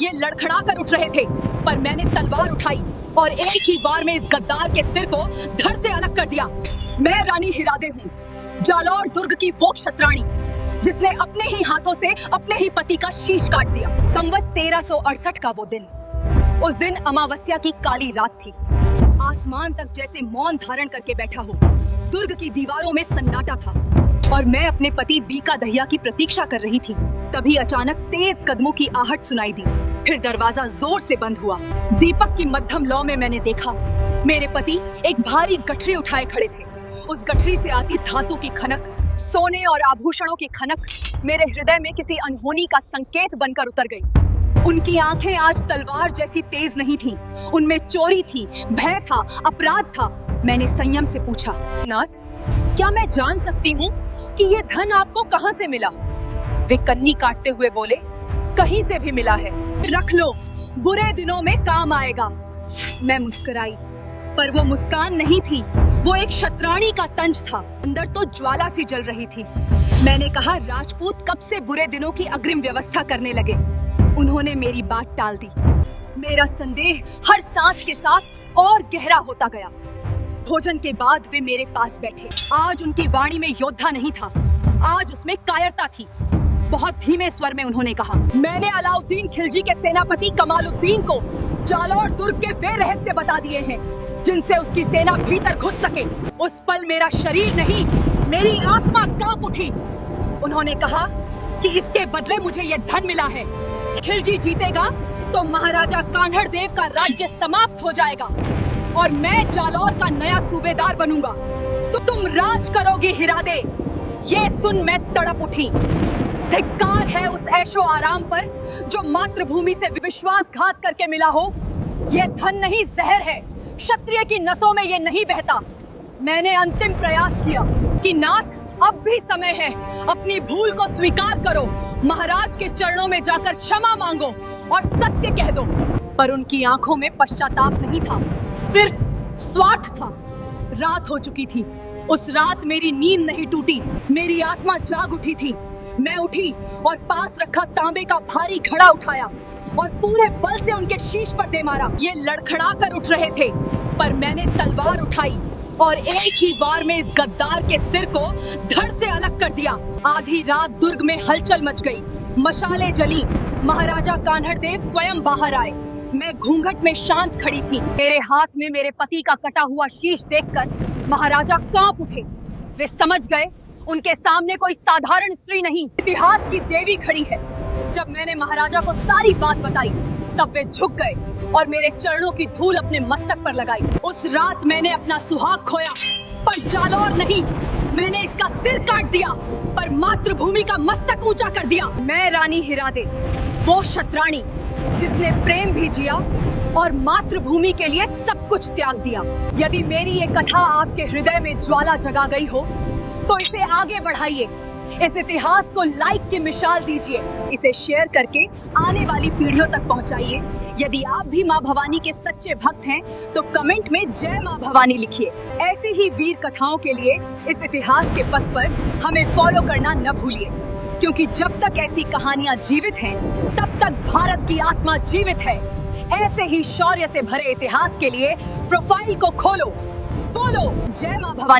ये लड़खड़ा कर उठ रहे थे, पर मैंने तलवार उठाई और एक ही बार में इस गद्दार के सिर को धड़ से अलग कर दिया। मैं रानी हिरादे हूँ, जालौर दुर्ग की वो क्षत्राणी जिसने अपने ही हाथों से अपने ही पति का शीश काट दिया। संवत 1368 का वो दिन, उस दिन अमावस्या की काली रात थी। आसमान तक जैसे मौन धारण करके बैठा हो। दुर्ग की दीवारों में सन्नाटा था और मैं अपने पति बीका दहिया की प्रतीक्षा कर रही थी। तभी अचानक तेज कदमों की आहट सुनाई दी। फिर दरवाजा जोर से बंद हुआ। दीपक की मध्यम लौ में मैंने देखा मेरे पति एक भारी गठरी उठाए खड़े थे। उस गठरी से आती धातु की खनक, सोने और आभूषणों की खनक मेरे हृदय में किसी अनहोनी का संकेत बनकर उतर गई। उनकी आंखें आज तलवार जैसी तेज नहीं थीं। उनमें चोरी थी, भय था, अपराध था। मैंने संयम से पूछा, नाथ, क्या मैं जान सकती हूँ कि ये धन आपको कहाँ से मिला? वे कन्नी काटते हुए बोले, कहीं से भी मिला है, रख लो, बुरे दिनों में काम आएगा। मैं मुस्कुराई, पर वो मुस्कान नहीं थी, वो एक क्षत्राणी का तंज था। अंदर तो ज्वाला सी जल रही थी। मैंने कहा, राजपूत कब से बुरे दिनों की अग्रिम व्यवस्था करने लगे? उन्होंने मेरी बात टाल दी। मेरा संदेह हर सांस के साथ और गहरा होता गया। भोजन के बाद वे मेरे पास बैठे। आज उनकी वाणी में योद्धा नहीं था, आज उसमें कायरता थी। बहुत धीमे स्वर में उन्होंने कहा, मैंने अलाउद्दीन खिलजी के सेनापति कमालुद्दीन को जालौर दुर्ग के वे रहस्य बता दिए हैं जिनसे उसकी सेना भीतर घुस सके। उस पल मेरा शरीर नहीं, मेरी आत्मा कांप उठी। उन्होंने कहा कि इसके बदले मुझे ये धन मिला है। खिलजी जीतेगा तो महाराजा कान्हड़ देव का राज्य समाप्त हो जाएगा और मैं जालौर का नया सूबेदार बनूंगा। तो तुम राज करोगी हिरादे। ये सुन मैं तड़प उठी। धिक्कार है उस ऐशो आराम पर जो मातृभूमि से विश्वासघात करके मिला हो। ये धन नहीं, जहर है। क्षत्रिय की नसों में ये नहीं बहता। मैंने अंतिम प्रयास किया कि नाथ, अब भी समय है, अपनी भूल को स्वीकार करो, महाराज के चरणों में जाकर क्षमा मांगो और सत्य कह दो। पर उनकी आंखों में पश्चाताप नहीं था, सिर्फ स्वार्थ था। रात हो चुकी थी। उस रात मेरी नींद नहीं टूटी, मेरी आत्मा जाग उठी थी। मैं उठी और पास रखा तांबे का भारी घड़ा उठाया और पूरे बल से उनके शीश पर दे मारा। ये लड़खड़ा कर उठ रहे थे, पर मैंने तलवार उठाई और एक ही बार में इस गद्दार के सिर को धड़ से अलग कर दिया। आधी रात दुर्ग में हलचल मच गई। मशालें जली। महाराजा कान्हड़ देव स्वयं बाहर आए। मैं घूंघट में शांत खड़ी थी। मेरे हाथ में मेरे पति का कटा हुआ शीश देखकर महाराजा कांप उठे। वे समझ गए उनके सामने कोई साधारण स्त्री नहीं, इतिहास की देवी खड़ी है। जब मैंने महाराजा को सारी बात बताई, तब वे झुक गए और मेरे चरणों की धूल अपने मस्तक पर लगाई। उस रात मैंने अपना सुहाग खोया, पर जालौर नहीं। मैंने इसका सिर काट दिया, पर मातृभूमि का मस्तक ऊंचा कर दिया। मैं रानी हिरादे, वो क्षत्राणी जिसने प्रेम भी जिया और मातृभूमि के लिए सब कुछ त्याग दिया। यदि मेरी ये कथा आपके हृदय में ज्वाला जगा गई हो, तो इसे आगे बढ़ाइए। इस इतिहास को लाइक की मिसाल दीजिए। इसे शेयर करके आने वाली पीढ़ियों तक पहुंचाइए। यदि आप भी मां भवानी के सच्चे भक्त हैं, तो कमेंट में जय मां भवानी लिखिए। ऐसी ही वीर कथाओं के लिए इस इतिहास के पथ पर हमें फॉलो करना न भूलिए, क्योंकि जब तक ऐसी कहानियां जीवित हैं, तब तक भारत की आत्मा जीवित है। ऐसे ही शौर्य से भरे इतिहास के लिए प्रोफाइल को खोलो, बोलो जय मां भवानी।